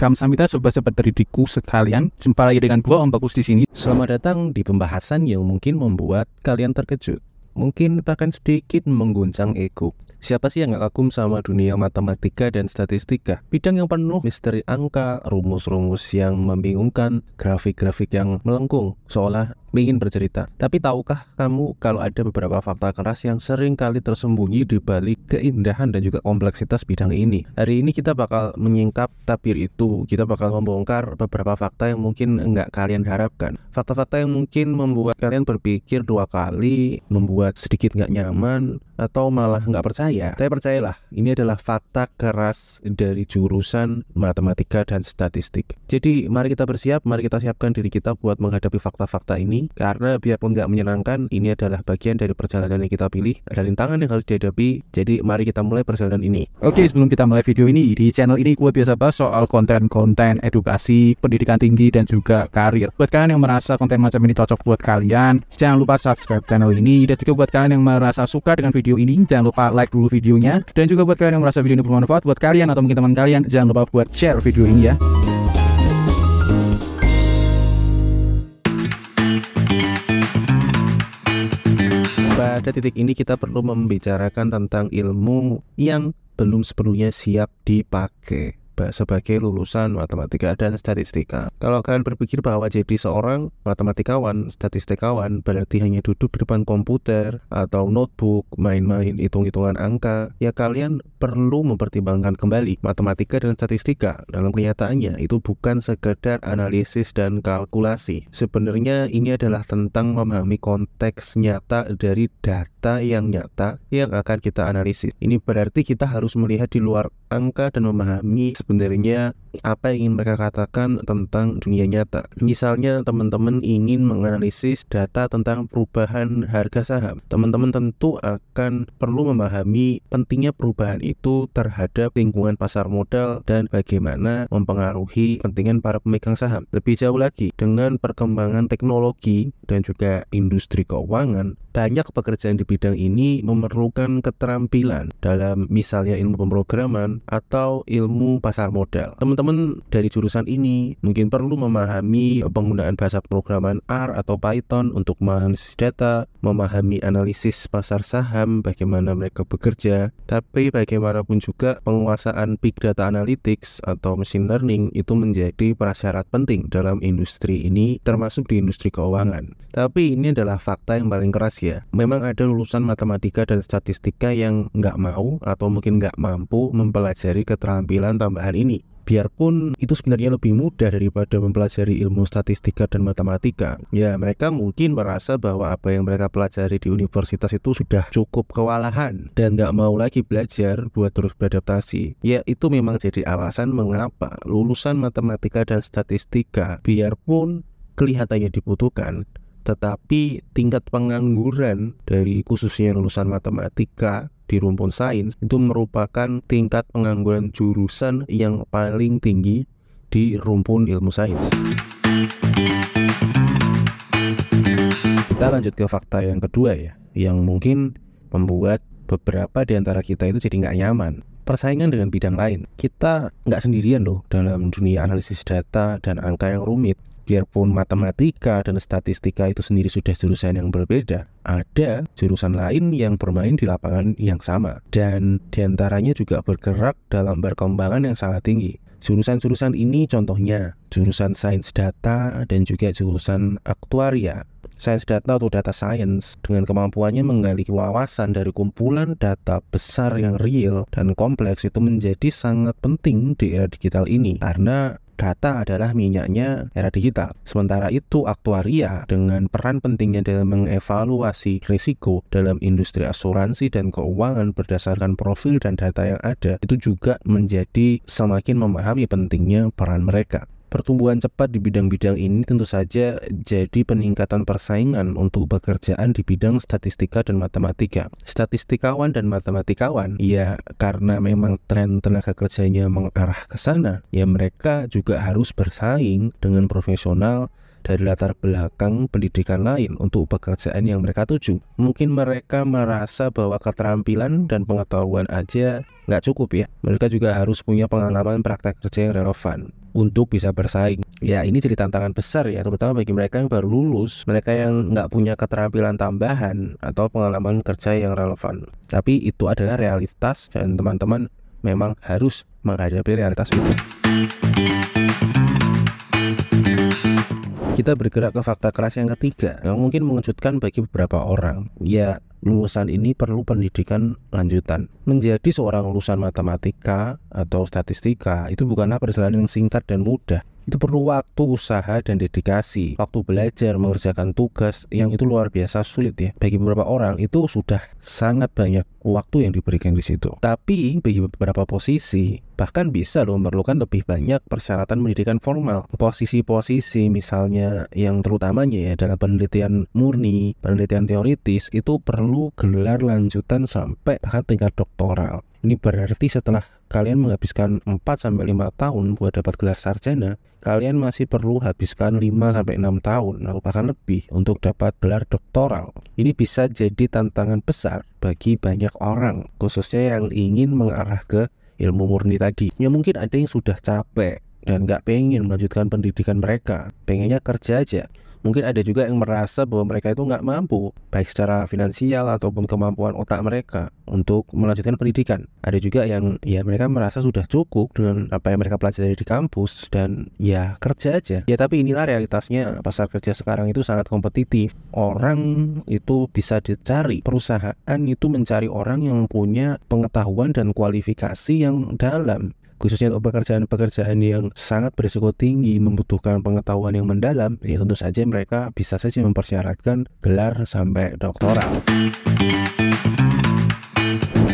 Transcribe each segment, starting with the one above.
Kamsahamnida sobat-sobat dari Diku sekalian, jumpa lagi dengan gua Om Bagus di sini. Selamat datang di pembahasan yang mungkin membuat kalian terkejut, mungkin bahkan sedikit mengguncang ego. Siapa sih yang gak kagum sama dunia matematika dan statistika? Bidang yang penuh misteri angka, rumus-rumus yang membingungkan, grafik-grafik yang melengkung, seolah ingin bercerita. Tapi tahukah kamu kalau ada beberapa fakta keras yang sering kali tersembunyi di balik keindahan dan juga kompleksitas bidang ini? Hari ini kita bakal menyingkap tabir itu. Kita bakal membongkar beberapa fakta yang mungkin nggak kalian harapkan. Fakta-fakta yang mungkin membuat kalian berpikir dua kali, membuat sedikit nggak nyaman, atau malah nggak percaya. Tapi percayalah, ini adalah fakta keras dari jurusan matematika dan statistik. Jadi mari kita bersiap, mari kita siapkan diri kita buat menghadapi fakta-fakta ini. Karena biarpun nggak menyenangkan, ini adalah bagian dari perjalanan yang kita pilih. Ada rintangan yang harus dihadapi, jadi mari kita mulai perjalanan ini. Oke, sebelum kita mulai video ini, di channel ini gue biasa bahas soal konten-konten edukasi, pendidikan tinggi, dan juga karir. Buat kalian yang merasa konten macam ini cocok buat kalian, jangan lupa subscribe channel ini. Dan juga buat kalian yang merasa suka dengan video ini, jangan lupa like dulu videonya. Dan juga buat kalian yang merasa video ini bermanfaat buat kalian atau mungkin teman kalian, jangan lupa buat share video ini ya. Pada titik ini kita perlu membicarakan tentang ilmu yang belum sepenuhnya siap dipakai sebagai lulusan matematika dan statistika. Kalau kalian berpikir bahwa jadi seorang matematikawan, statistikawan berarti hanya duduk di depan komputer atau notebook, main-main hitung-hitungan angka, ya kalian perlu mempertimbangkan kembali matematika dan statistika. Dalam kenyataannya itu bukan sekedar analisis dan kalkulasi. Sebenarnya ini adalah tentang memahami konteks nyata dari data yang nyata yang akan kita analisis. Ini berarti kita harus melihat di luar angka dan memahami sebenarnya apa yang ingin mereka katakan tentang dunia nyata. Misalnya teman-teman ingin menganalisis data tentang perubahan harga saham. Teman-teman tentu akan perlu memahami pentingnya perubahan itu terhadap lingkungan pasar modal dan bagaimana mempengaruhi kepentingan para pemegang saham. Lebih jauh lagi, dengan perkembangan teknologi dan juga industri keuangan, banyak pekerjaan di bidang ini memerlukan keterampilan dalam misalnya ilmu pemrograman atau ilmu pasar modal. Teman-teman dari jurusan ini mungkin perlu memahami penggunaan bahasa pemrograman R atau Python untuk menganalisis data, memahami analisis pasar saham, bagaimana mereka bekerja, tapi bagaimanapun juga penguasaan big data analytics atau machine learning itu menjadi prasyarat penting dalam industri ini, termasuk di industri keuangan. Tapi ini adalah fakta yang paling keras ya. Memang ada lulusan matematika dan statistika yang nggak mau atau mungkin nggak mampu mempelajari keterampilan tambahan ini. Biarpun itu sebenarnya lebih mudah daripada mempelajari ilmu statistika dan matematika, ya mereka mungkin merasa bahwa apa yang mereka pelajari di universitas itu sudah cukup kewalahan dan nggak mau lagi belajar buat terus beradaptasi. Ya itu memang jadi alasan mengapa lulusan matematika dan statistika biarpun kelihatannya dibutuhkan, tetapi tingkat pengangguran dari khususnya lulusan matematika di rumpun sains itu merupakan tingkat pengangguran jurusan yang paling tinggi di rumpun ilmu sains. Kita lanjut ke fakta yang kedua ya, yang mungkin membuat beberapa di antara kita itu jadi nggak nyaman. Persaingan dengan bidang lain. Kita nggak sendirian loh dalam dunia analisis data dan angka yang rumit. Biarpun matematika dan statistika itu sendiri sudah jurusan yang berbeda, ada jurusan lain yang bermain di lapangan yang sama. Dan diantaranya juga bergerak dalam perkembangan yang sangat tinggi. Jurusan-jurusan ini contohnya jurusan sains data dan juga jurusan aktuaria. Sains data atau data science dengan kemampuannya menggali wawasan dari kumpulan data besar yang real dan kompleks itu menjadi sangat penting di era digital ini, karena data adalah minyaknya era digital. Sementara itu aktuaria dengan peran pentingnya dalam mengevaluasi risiko dalam industri asuransi dan keuangan berdasarkan profil dan data yang ada, itu juga menjadi semakin memahami pentingnya peran mereka. Pertumbuhan cepat di bidang-bidang ini tentu saja jadi peningkatan persaingan untuk pekerjaan di bidang statistika dan matematika. Statistikawan dan matematikawan, ya karena memang tren tenaga kerjanya mengarah ke sana, ya mereka juga harus bersaing dengan profesional dari latar belakang pendidikan lain untuk pekerjaan yang mereka tuju. Mungkin mereka merasa bahwa keterampilan dan pengetahuan aja nggak cukup ya. Mereka juga harus punya pengalaman praktek kerja yang relevan. untuk bisa bersaing. Ya ini jadi tantangan besar ya, terutama bagi mereka yang baru lulus, mereka yang nggak punya keterampilan tambahan atau pengalaman kerja yang relevan. Tapi itu adalah realitas dan teman-teman memang harus menghadapi realitas itu. Kita bergerak ke fakta keras yang ketiga, yang mungkin mengejutkan bagi beberapa orang. Ya, lulusan ini perlu pendidikan lanjutan. Menjadi seorang lulusan matematika atau statistika itu bukanlah perjalanan yang singkat dan mudah. Itu perlu waktu, usaha, dan dedikasi. Waktu belajar, mengerjakan tugas yang itu luar biasa sulit ya. Bagi beberapa orang itu sudah sangat banyak waktu yang diberikan di situ. Tapi bagi beberapa posisi bahkan bisa loh memerlukan lebih banyak persyaratan pendidikan formal. Posisi-posisi misalnya yang terutamanya ya dalam penelitian murni, penelitian teoritis itu perlu gelar lanjutan sampai bahkan tingkat doktoral. Ini berarti setelah kalian menghabiskan 4-5 tahun buat dapat gelar sarjana, kalian masih perlu habiskan 5-6 tahun atau bahkan lebih untuk dapat gelar doktoral. Ini bisa jadi tantangan besar bagi banyak orang, khususnya yang ingin mengarah ke ilmu murni tadi. Ya mungkin ada yang sudah capek dan nggak pengen melanjutkan pendidikan mereka, pengennya kerja aja. Mungkin ada juga yang merasa bahwa mereka itu nggak mampu, baik secara finansial ataupun kemampuan otak mereka untuk melanjutkan pendidikan. Ada juga yang ya mereka merasa sudah cukup dengan apa yang mereka pelajari di kampus dan ya kerja aja. Ya tapi inilah realitasnya, pasar kerja sekarang itu sangat kompetitif. Orang itu bisa dicari, perusahaan itu mencari orang yang punya pengetahuan dan kualifikasi yang dalam. Khususnya untuk pekerjaan-pekerjaan yang sangat berisiko tinggi, membutuhkan pengetahuan yang mendalam, ya tentu saja mereka bisa saja mempersyaratkan gelar sampai doktoral.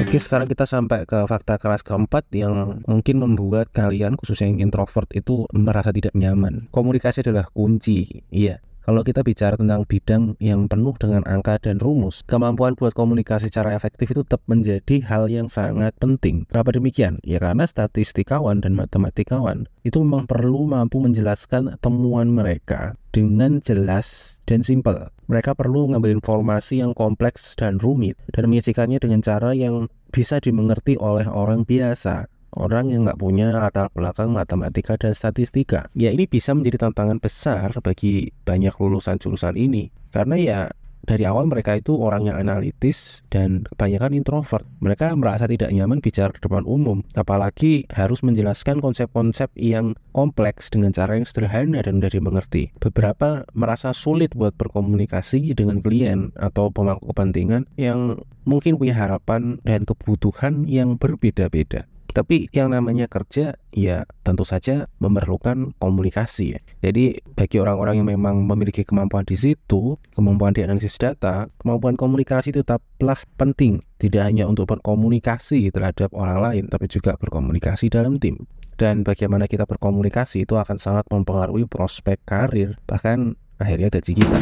Oke, sekarang kita sampai ke fakta keras keempat yang mungkin membuat kalian, khususnya yang introvert, itu merasa tidak nyaman. Komunikasi adalah kunci. Iya. Kalau kita bicara tentang bidang yang penuh dengan angka dan rumus, kemampuan buat komunikasi secara efektif itu tetap menjadi hal yang sangat penting. Kenapa demikian? Ya karena statistikawan dan matematikawan itu memang perlu mampu menjelaskan temuan mereka dengan jelas dan simpel. Mereka perlu mengambil informasi yang kompleks dan rumit dan menyajikannya dengan cara yang bisa dimengerti oleh orang biasa, orang yang nggak punya latar belakang matematika dan statistika. Ya ini bisa menjadi tantangan besar bagi banyak lulusan jurusan ini. Karena ya dari awal mereka itu orang yang analitis dan kebanyakan introvert. Mereka merasa tidak nyaman bicara di depan umum. Apalagi harus menjelaskan konsep-konsep yang kompleks dengan cara yang sederhana dan mudah dimengerti. Beberapa merasa sulit buat berkomunikasi dengan klien atau pemangku kepentingan yang mungkin punya harapan dan kebutuhan yang berbeda-beda. Tapi yang namanya kerja ya tentu saja memerlukan komunikasi ya. Jadi bagi orang-orang yang memang memiliki kemampuan di situ, kemampuan di analisis data, kemampuan komunikasi tetaplah penting. Tidak hanya untuk berkomunikasi terhadap orang lain, tapi juga berkomunikasi dalam tim. Dan bagaimana kita berkomunikasi itu akan sangat mempengaruhi prospek karir, bahkan akhirnya gaji kita.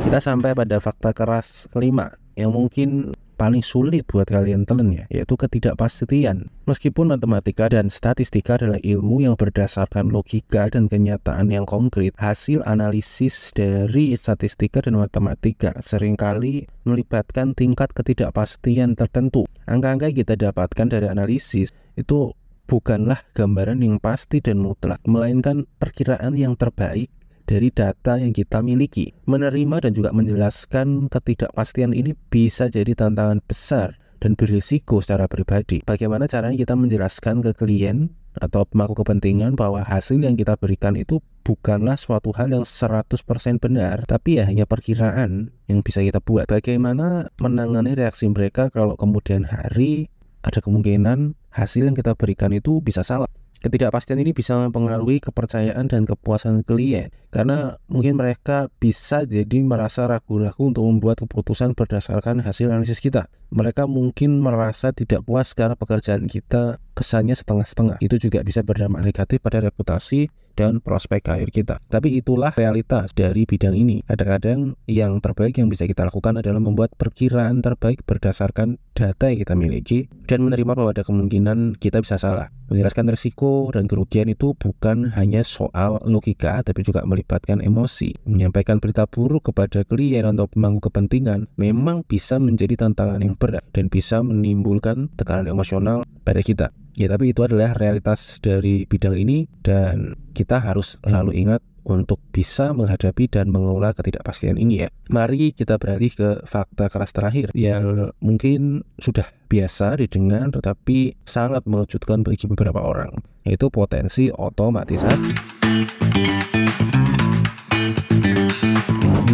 Kita sampai pada fakta keras kelima yang mungkin paling sulit buat kalian telan ya, yaitu ketidakpastian. Meskipun matematika dan statistika adalah ilmu yang berdasarkan logika dan kenyataan yang konkret, hasil analisis dari statistika dan matematika seringkali melibatkan tingkat ketidakpastian tertentu. Angka-angka yang kita dapatkan dari analisis itu bukanlah gambaran yang pasti dan mutlak, melainkan perkiraan yang terbaik dari data yang kita miliki. Menerima dan juga menjelaskan ketidakpastian ini bisa jadi tantangan besar dan berisiko secara pribadi. Bagaimana caranya kita menjelaskan ke klien atau pemangku kepentingan bahwa hasil yang kita berikan itu bukanlah suatu hal yang 100% benar, tapi ya hanya perkiraan yang bisa kita buat. Bagaimana menangani reaksi mereka kalau kemudian hari ada kemungkinan hasil yang kita berikan itu bisa salah. Ketidakpastian ini bisa mempengaruhi kepercayaan dan kepuasan klien, karena mungkin mereka bisa jadi merasa ragu-ragu untuk membuat keputusan berdasarkan hasil analisis kita. Mereka mungkin merasa tidak puas karena pekerjaan kita kesannya setengah-setengah. Itu juga bisa berdampak negatif pada reputasi dan prospek karir kita. Tapi itulah realitas dari bidang ini. Kadang-kadang yang terbaik yang bisa kita lakukan adalah membuat perkiraan terbaik berdasarkan data yang kita miliki dan menerima bahwa ada kemungkinan kita bisa salah. Menjelaskan risiko dan kerugian itu bukan hanya soal logika, tapi juga melibatkan emosi. Menyampaikan berita buruk kepada klien atau pemangku kepentingan memang bisa menjadi tantangan yang berat dan bisa menimbulkan tekanan emosional pada kita. Ya, tapi itu adalah realitas dari bidang ini dan kita harus selalu ingat untuk bisa menghadapi dan mengelola ketidakpastian ini ya. Mari kita beralih ke fakta keras terakhir yang mungkin sudah biasa didengar tetapi sangat mengejutkan bagi beberapa orang, yaitu potensi otomatisasi.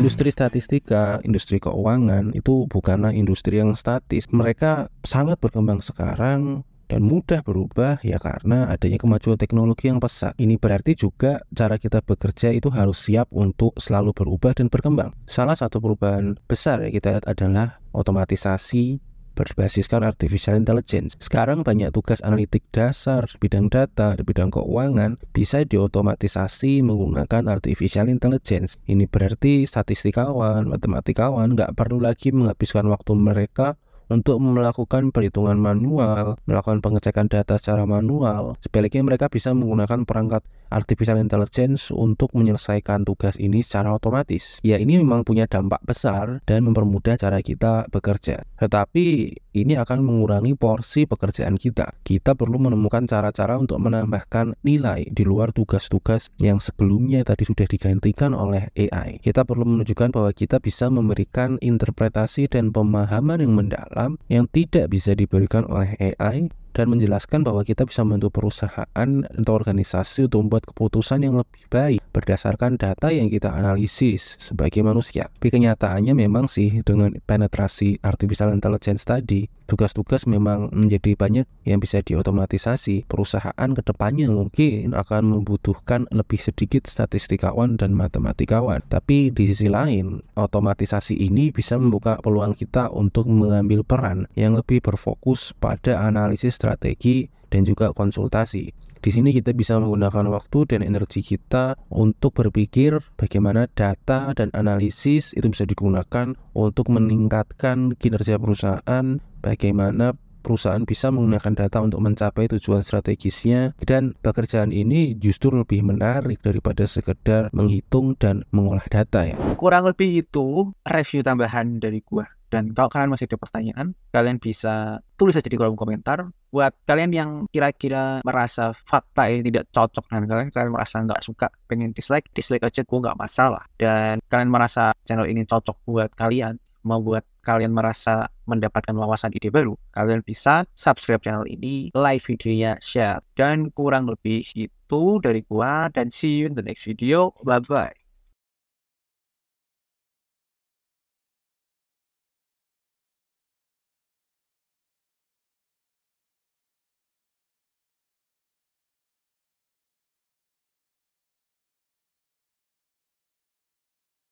Industri statistika, industri keuangan itu bukanlah industri yang statis. Mereka sangat berkembang sekarang dan mudah berubah ya karena adanya kemajuan teknologi yang pesat. Ini berarti juga cara kita bekerja itu harus siap untuk selalu berubah dan berkembang. Salah satu perubahan besar yang kita lihat adalah otomatisasi berbasiskan artificial intelligence. Sekarang banyak tugas analitik dasar di bidang data, di bidang keuangan bisa diotomatisasi menggunakan artificial intelligence. Ini berarti statistikawan, matematikawan nggak perlu lagi menghabiskan waktu mereka untuk melakukan perhitungan manual, melakukan pengecekan data secara manual. Sebaliknya mereka bisa menggunakan perangkat artificial intelligence untuk menyelesaikan tugas ini secara otomatis. Ya, ini memang punya dampak besar dan mempermudah cara kita bekerja. Tetapi ini akan mengurangi porsi pekerjaan kita. Kita perlu menemukan cara-cara untuk menambahkan nilai di luar tugas-tugas yang sebelumnya tadi sudah digantikan oleh AI. Kita perlu menunjukkan bahwa kita bisa memberikan interpretasi dan pemahaman yang mendalam yang tidak bisa diberikan oleh AI dan menjelaskan bahwa kita bisa membantu perusahaan atau organisasi untuk membuat keputusan yang lebih baik berdasarkan data yang kita analisis sebagai manusia. Tapi kenyataannya memang sih dengan penetrasi artificial intelligence tadi, tugas-tugas memang menjadi banyak yang bisa diotomatisasi. Perusahaan kedepannya mungkin akan membutuhkan lebih sedikit statistikawan dan matematikawan. Tapi di sisi lain, otomatisasi ini bisa membuka peluang kita untuk mengambil peran yang lebih berfokus pada analisis strategi dan juga konsultasi. Di sini kita bisa menggunakan waktu dan energi kita untuk berpikir bagaimana data dan analisis itu bisa digunakan untuk meningkatkan kinerja perusahaan, bagaimana perusahaan bisa menggunakan data untuk mencapai tujuan strategisnya, dan pekerjaan ini justru lebih menarik daripada sekedar menghitung dan mengolah data ya. Kurang lebih itu review tambahan dari gua. Dan kalau kalian masih ada pertanyaan, kalian bisa tulis aja di kolom komentar. Buat kalian yang kira-kira merasa fakta ini tidak cocok dengan kalian merasa nggak suka, pengen dislike aja, gue nggak masalah. Dan kalian merasa channel ini cocok buat kalian, membuat kalian merasa mendapatkan wawasan ide baru, kalian bisa subscribe channel ini, like videonya, share. Dan kurang lebih itu dari gua, dan see you in the next video. Bye-bye.